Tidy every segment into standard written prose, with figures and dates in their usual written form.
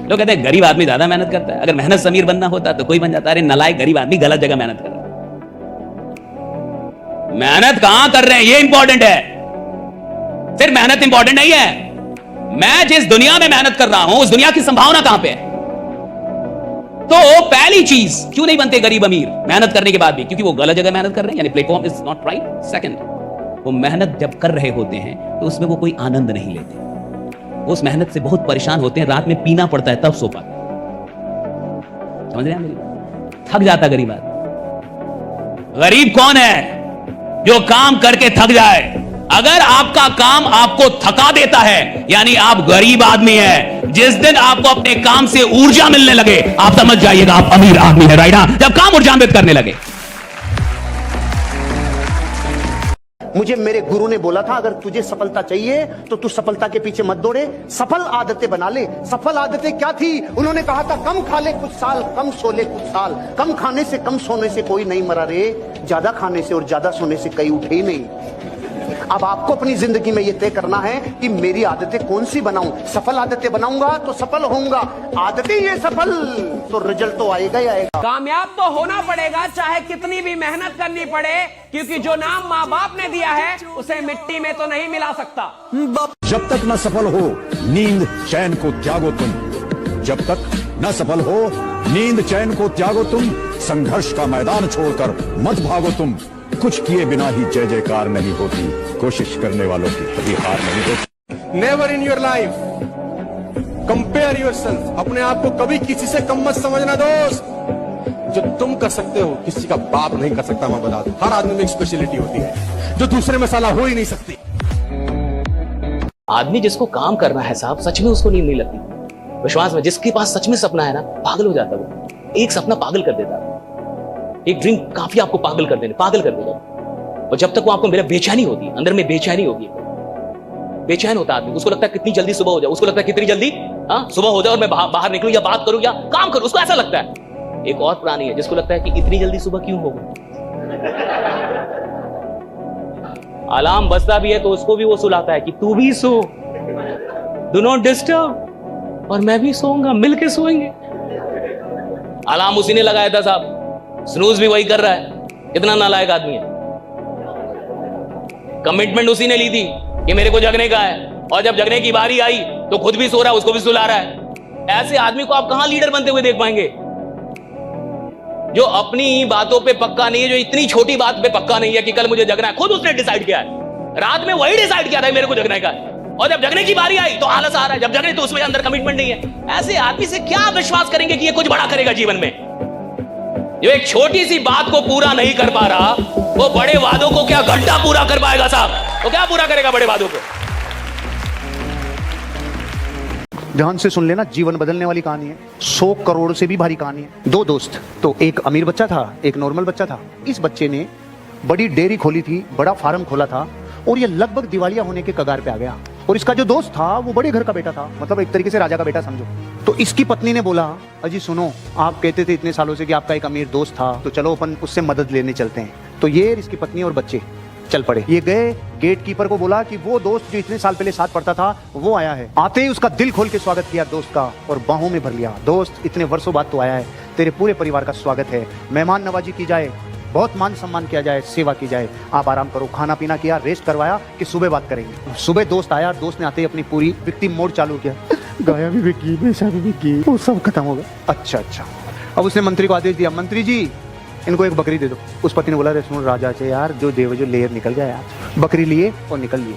लोग कहते हैं गरीब आदमी ज्यादा मेहनत करता है, अगर मेहनत समीर बनना होता तो कोई बन जाता। अरे नलायक, गरीब आदमी गलत जगह मेहनत कर रहा है। मेहनत कहां कर रहे हैं ये इंपॉर्टेंट है, सिर्फ मेहनत इंपॉर्टेंट नहीं है। मैं जिस दुनिया में मेहनत कर रहा हूं उस दुनिया की संभावना कहां पे है। तो पहली चीज, क्यों नहीं बनते गरीब अमीर मेहनत करने के बाद भी? क्योंकि वो गलत जगह मेहनत कर रहे हैं, यानी platform is not right. Second, वो मेहनत जब कर रहे होते हैं तो उसमें वो कोई आनंद नहीं लेते, वो उस मेहनत से बहुत परेशान होते हैं, रात में पीना पड़ता है तब सो पाते। समझ रहे हैं मेरी? थक जाता गरीब आदमी। गरीब कौन है? जो काम करके थक जाए। अगर आपका काम आपको थका देता है यानी आप गरीब आदमी हैं। जिस दिन आपको अपने काम से ऊर्जा मिलने लगे आप समझ जाइएगा आप अमीर आदमी है। राइट? जब काम ऊर्जान्वित करने लगे। मुझे मेरे गुरु ने बोला था, अगर तुझे सफलता चाहिए तो तू सफलता के पीछे मत दौड़े, सफल आदतें बना ले। सफल आदतें क्या थी? उन्होंने कहा था कम खा ले कुछ साल, कम सो ले कुछ साल। कम खाने से कम सोने से कोई नहीं मरा रे, ज्यादा खाने से और ज्यादा सोने से कई उठे ही नहीं। अब आपको अपनी जिंदगी में यह तय करना है कि मेरी आदतें कौन सी बनाऊं। सफल आदतें बनाऊंगा तो सफल होऊंगा, आदतें ये सफल तो रिजल्ट तो आएगा ही आएगा। कामयाब तो होना पड़ेगा चाहे कितनी भी मेहनत करनी पड़े, क्योंकि जो नाम माँ बाप ने दिया है उसे मिट्टी में तो नहीं मिला सकता। जब तक न सफल हो नींद चैन को त्यागो तुम, जब तक न सफल हो नींद चैन को त्यागो तुम। संघर्ष का मैदान छोड़कर मत भागो तुम, कुछ किए बिना ही जय जयकार नहीं होती, कोशिश करने वालों की कभी हार नहीं होती। Never in your life compare yourself. अपने आप को कभी किसी से कम मत समझना दोस्त। जो तुम कर सकते हो किसी का बाप नहीं कर सकता। मैं बता दूं, हर आदमी में एक स्पेशलिटी होती है जो दूसरे में साला हो ही नहीं सकती। आदमी जिसको काम करना है साहब, सच में उसको नींद नहीं लगती। विश्वास में, जिसके पास सच में सपना है ना, पागल हो जाता वो। एक सपना पागल कर देता, एक ड्रीम काफी आपको पागल कर देगा। और जब तक वो आपको मेरा बेचैनी होती है, अंदर में बेचैनी होगी, बेचैन होता आदमी। उसको लगता है कितनी जल्दी सुबह हो जाए, उसको लगता है कितनी जल्दी सुबह हो जाए और मैं बाहर निकलूं या बात करूं या काम करूं, उसको ऐसा लगता है। एक और प्राणी है जिसको लगता है कि इतनी जल्दी सुबह क्यों होगा। अलार्म बजता भी है तो उसको भी वो सुलाता है कि तू भी सो, डू नॉट डिस्टर्ब, और मैं भी सोऊंगा, मिलके सोएंगे। अलार्म उसी ने लगाया था साहब, स्नूज भी वही कर रहा है। कितना नालायक आदमी है। कमिटमेंट उसी ने ली थी कि मेरे को जगने का है, और जब जगने की बारी आई तो खुद भी सो रहा है, उसको भी सुला रहा है। ऐसे आदमी को आप कहां लीडर बनते हुए देख पाएंगे? जो अपनी बातों पे पक्का नहीं है, जो इतनी छोटी बात पे पक्का नहीं है कि कल मुझे जगना है। खुद उसने डिसाइड किया है, रात में वही डिसाइड किया था मेरे को जगने का, और जब जगने की बारी आई तो आलस आ रहा है। जब जगने तो उसमें अंदर कमिटमेंट नहीं है। ऐसे आदमी से क्या विश्वास करेंगे कि ये कुछ बड़ा करेगा जीवन में? जो एक छोटी सी बात को पूरा नहीं कर पा रहा, वो बड़े वादों को क्या घंटा पूरा कर पाएगा साहब? वो क्या पूरा करेगा बड़े वादों को? ध्यान से सुन लेना, जीवन बदलने वाली कहानी है। 100 करोड़ से भी भारी कहानी है। दो दोस्त, तो एक अमीर बच्चा था, एक नॉर्मल बच्चा था। इस बच्चे ने बड़ी डेयरी खोली थी, बड़ा फार्म खोला था, और ये लगभग दिवालिया होने के कगार पे आ गया। और इसका जो दोस्त था वो बड़े घर का बेटा था, मतलब एक तरीके से राजा का बेटा समझो। तो इसकी पत्नी ने बोला, अजी सुनो, आप कहते थे इतने सालों से कि आपका एक अमीर दोस्त था, तो चलो अपन उससे मदद लेने चलते हैं। तो ये इसकी पत्नी और बच्चे चल पड़े। ये गए, गेट कीपर को बोला कि वो दोस्त जो इतने साल पहले साथ पढ़ता था वो आया है। आते ही उसका दिल खोल के स्वागत किया दोस्त का, और बाहों में भर लिया। दोस्त, इतने वर्षों बाद तो आया है, तेरे पूरे परिवार का स्वागत है, मेहमान नवाजी की जाए, बहुत मान सम्मान किया जाए, सेवा की जाए, आप आराम करो। खाना पीना किया, रेस्ट करवाया कि सुबह बात करेंगे। सुबह दोस्त आया, दोस्त ने आते ही अपनी पूरी विक्टिम मोड चालू किया। गाया भी बिकी, भैंसा भी बिकी, वो सब खत्म हो गया। अच्छा। अब उसने मंत्री को आदेश दिया, मंत्री जी इनको एक बकरी दे दो। उस पति ने बोला, सुन राजा से यार, जो देव जो लेयर निकल जाए यार। बकरी लिए और निकल लिए।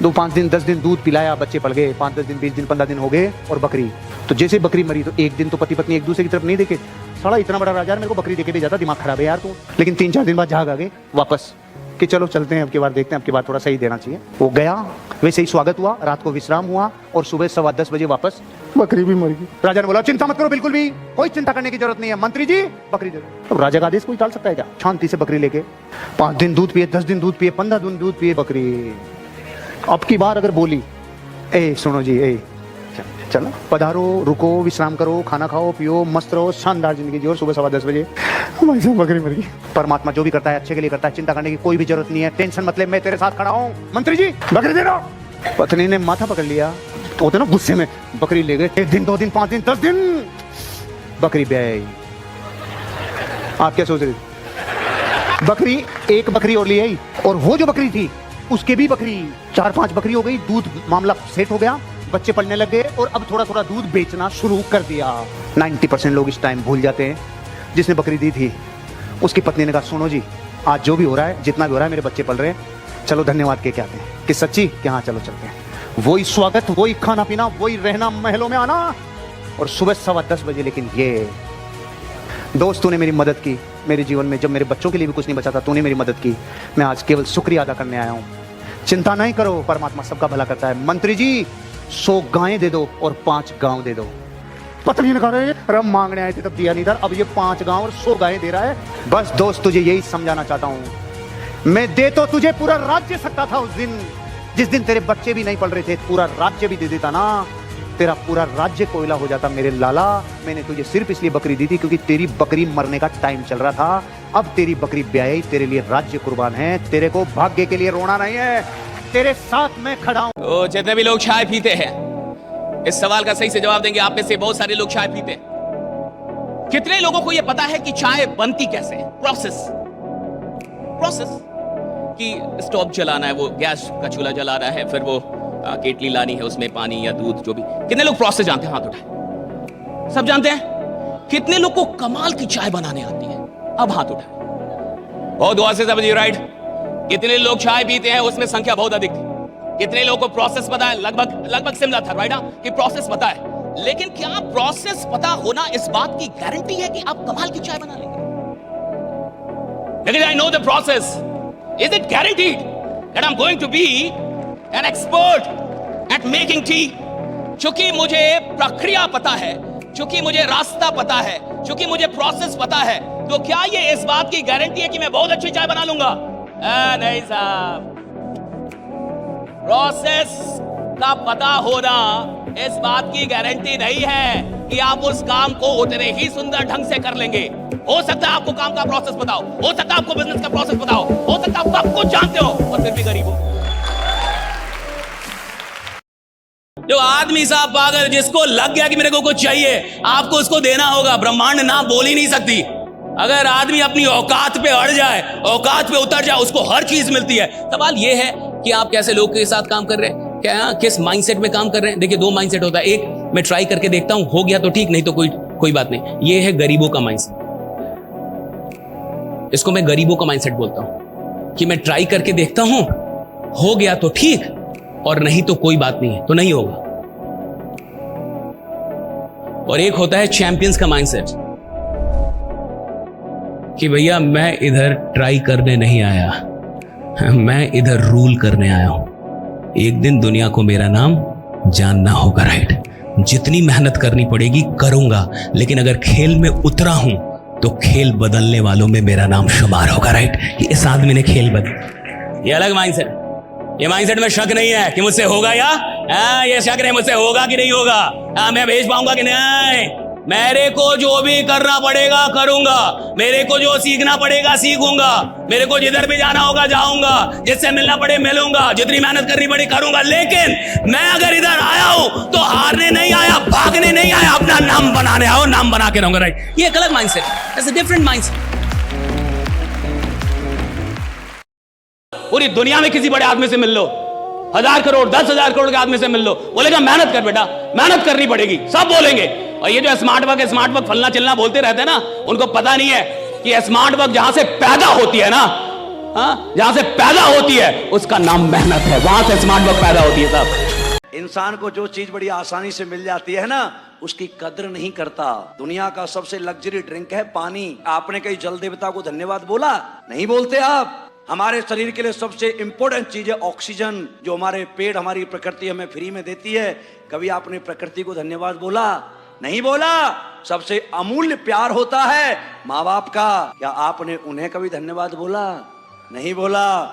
2-5 दिन 10 दिन दूध पिलाया, बच्चे पड़ गए। 5-10 दिन 20 दिन 15 दिन हो गए, और बकरी तो जैसे बकरी मरी तो एक दिन तो पति पत्नी एक दूसरे की तरफ नहीं देखे। साला इतना बड़ा राजा मेरे को बकरी देके भी जाता, दिमाग खराब है यार तू। लेकिन 3-4 दिन बाद झाग आ गए वापस कि चलो चलते हैं, अब की बार देखते हैं, अब की बार थोड़ा सही देना चाहिए। वो गया, वैसे ही स्वागत हुआ, रात को विश्राम हुआ, और सुबह 10:15 बजे वापस बकरी भी मर गई। राजा ने बोला, चिंता मत करो, बिल्कुल भी कोई चिंता करने की जरूरत नहीं है, मंत्री जी बकरी दे दो। अब राजा का आदेश कोई टाल सकता है क्या? शांति से बकरी लेके 5 दिन दूध पिए, 10 दिन दूध पिए, 15 दिन दूध पिए बकरी। अब की बार अगर बोली, ए सुनो जी, ए चलो पधारो, रुको, विश्राम करो, खाना खाओ, पियो, मस्त रहो, शानदार जिंदगी जियो, सुबह 10:15 बजे भाई साहब बकरी मर गई। परमात्मा जो भी करता है अच्छे के लिए करता है, चिंता करने की कोई भी जरूरत नहीं है, टेंशन मतलब, मैं तेरे साथ खड़ा हूँ, मंत्री जी बकरी दे दो। पत्नी ने माथा पकड़ लिया, तो होते ना गुस्से में, बकरी ले गए 1 दिन 2 दिन 5 दिन 10 दिन, बकरी ब्याई। आप क्या सोच रहे थे? बकरी, एक बकरी और ले आई, और वो जो बकरी थी उसके भी बकरी 4-5 बकरी हो गई, दूध मामला सेट हो गया, बच्चे पलने लग गए, और अब थोड़ा थोड़ा दूध बेचना शुरू कर दिया। 90% लोग इस टाइम भूल जाते हैं जिसने बकरी दी थी उसकी पत्नी ने कहा सुनो जी, आज जो भी हो रहा है, जितना भी हो रहा है, मेरे बच्चे पल रहे हैं, चलो धन्यवाद के क्या आते हैं कि सच्ची कि हाँ चलो चलते हैं। वही स्वागत, वही खाना पीना, वही रहना, महलों में आना, और सुबह 10:15 बजे। लेकिन ये दोस्त, तूने मेरी मदद की मेरे जीवन में, जब मेरे बच्चों के लिए भी कुछ नहीं बचा था, तूने मेरी मदद की, मैं आज केवल शुक्रिया अदा करने आया हूँ। चिंता नहीं करो, परमात्मा सबका भला करता है। मंत्री जी 100 गायें दे दो और 5 गांव दे दो। पत्नी ने कहा अरे मांगने आए थे तब दिया नहीं था, अब ये 5 गांव और 100 गायें दे रहा है। बस दोस्त, तुझे यही समझाना चाहता हूँ, मैं दे तो तुझे पूरा राज्य सकता था उस दिन, जिस दिन तेरे बच्चे भी नहीं पल रहे थे, पूरा राज्य भी दे देता ना, तेरा पूरा राज्य कोयला हो जाता मेरे लाला। मैंने तुझे सिर्फ इसलिए बकरी दी थी क्योंकि तेरी बकरी मरने का टाइम चल रहा था। अब तेरी बकरी ब्याई, तेरे लिए राज्य कुर्बान है, तेरे को भाग्य के लिए रोना नहीं है, तेरे साथ मैं खड़ा हूं। तो जितने भी लोग चाय पीते हैं, इस सवाल का सही से जवाब देंगे। आप में से बहुत सारे लोग चाय पीते हैं। कितने लोगों को यह पता है कि चाय बनती कैसे है? प्रोसेस कि स्टोव जलाना है, वो गैस का चूल्हा जला रहा है, फिर वो केटली लानी है, उसमें पानी या दूध जो भी। कितने लोग प्रोसेस जानते हैं? हाथ उठाए। सब जानते हैं? कितने लोग को कमाल की चाय बनाने आती है? अब हाथ उठाए। बहुत दुआ से समझिए, राइट। कितने लोग चाय पीते हैं, उसमें संख्या बहुत अधिक थी। कितने लोगों को प्रोसेस पता है? लगभग सिमिलर था, राइट ना, कि प्रोसेस पता है। लेकिन क्या प्रोसेस पता होना इस बात की गारंटी है कि आप कमाल की चाय बना लेंगे? लेकिन I know the process, is it guaranteed that I am going to be an expert at making tea? चूंकि मुझे प्रक्रिया पता है, चूंकि मुझे रास्ता पता है, चूंकि मुझे प्रोसेस पता है, तो क्या ये इस बात की गारंटी है कि मैं बहुत अच्छी चाय बना लूंगा? नहीं साहब, प्रोसेस का पता होना इस बात की गारंटी नहीं है कि आप उस काम को उतने ही सुंदर ढंग से कर लेंगे। हो सकता है आपको काम का प्रोसेस पता हो सकता है आपको बिजनेस का प्रोसेस पता हो सकता है आप सब कुछ जानते हो और फिर भी गरीब हो। जो आदमी साहब पागल, जिसको लग गया कि मेरे को कुछ चाहिए, आपको उसको देना होगा। ब्रह्मांड ना बोल ही नहीं सकती। अगर आदमी अपनी औकात पे अड़ जाए, औकात पे उतर जाए, उसको हर चीज मिलती है। सवाल यह है कि आप कैसे लोग के साथ काम कर रहे हैं, क्या किस माइंडसेट में काम कर रहे हैं। देखिए, 2 माइंडसेट होता है। एक, मैं ट्राई करके देखता हूं, हो गया तो ठीक, नहीं तो कोई बात नहीं। ये है गरीबों का माइंडसेट। इसको मैं गरीबों का माइंडसेट बोलता हूं कि मैं ट्राई करके देखता हूं, हो गया तो ठीक, और नहीं तो कोई बात नहीं है, तो नहीं होगा। और एक होता है चैंपियंस का माइंडसेट कि भैया मैं इधर ट्राई करने नहीं आया, मैं इधर रूल करने आया हूं। एक दिन दुनिया को मेरा नाम जानना होगा, राइट। जितनी मेहनत करनी पड़ेगी करूंगा, लेकिन अगर खेल में उतरा हूं तो खेल बदलने वालों में मेरा नाम शुमार होगा, राइट। इस आदमी ने खेल बदल, ये अलग माइंडसेट। ये माइंडसेट में शक नहीं है कि मुझसे होगा या ये शक नहीं मुझसे होगा कि नहीं होगा, मैं भेज पाऊंगा कि नहीं। मेरे को जो भी करना पड़ेगा करूंगा, मेरे को जो सीखना पड़ेगा सीखूंगा, मेरे को जिधर भी जाना होगा जाऊंगा, जिससे मिलना पड़े मिलूंगा, जितनी मेहनत करनी पड़े करूंगा। लेकिन मैं अगर इधर आया हूं तो हारने नहीं आया, भागने नहीं आया, अपना नाम बनाने आया हूं, नाम बना के रहूंगा, राइट। ये एक अलग mindset, that's a different mindset. पूरी दुनिया में किसी बड़े आदमी से मिल लो, 1000 करोड़ 10,000 करोड़ के आदमी से मिल लो, बोलेगा मेहनत कर बेटा, मेहनत करनी पड़ेगी, सब बोलेंगे। और ये जो स्मार्ट वर्क फलना चिलना बोलते रहते हैं ना, उनको पता नहीं है कि स्मार्ट वर्क जहां से पैदा होती है ना, जहां से पैदा होती है उसका नाम मेहनत है, वहां से स्मार्ट वर्क पैदा होती है साहब। इंसान को जो चीज बड़ी आसानी से मिल जाती है ना, उसकी कद्र नहीं करता। दुनिया का सबसे लग्जरी ड्रिंक है पानी। आपने कहीं जल देवता को धन्यवाद बोला? नहीं बोलते आप। हमारे शरीर के लिए सबसे इंपॉर्टेंट चीज है ऑक्सीजन, जो हमारे पेड़, हमारी प्रकृति हमें फ्री में देती है। कभी आपने प्रकृति को धन्यवाद बोला? नहीं बोला। सबसे अमूल्य प्यार होता है माँ बाप का, क्या आपने उन्हें कभी धन्यवाद बोला? नहीं बोला।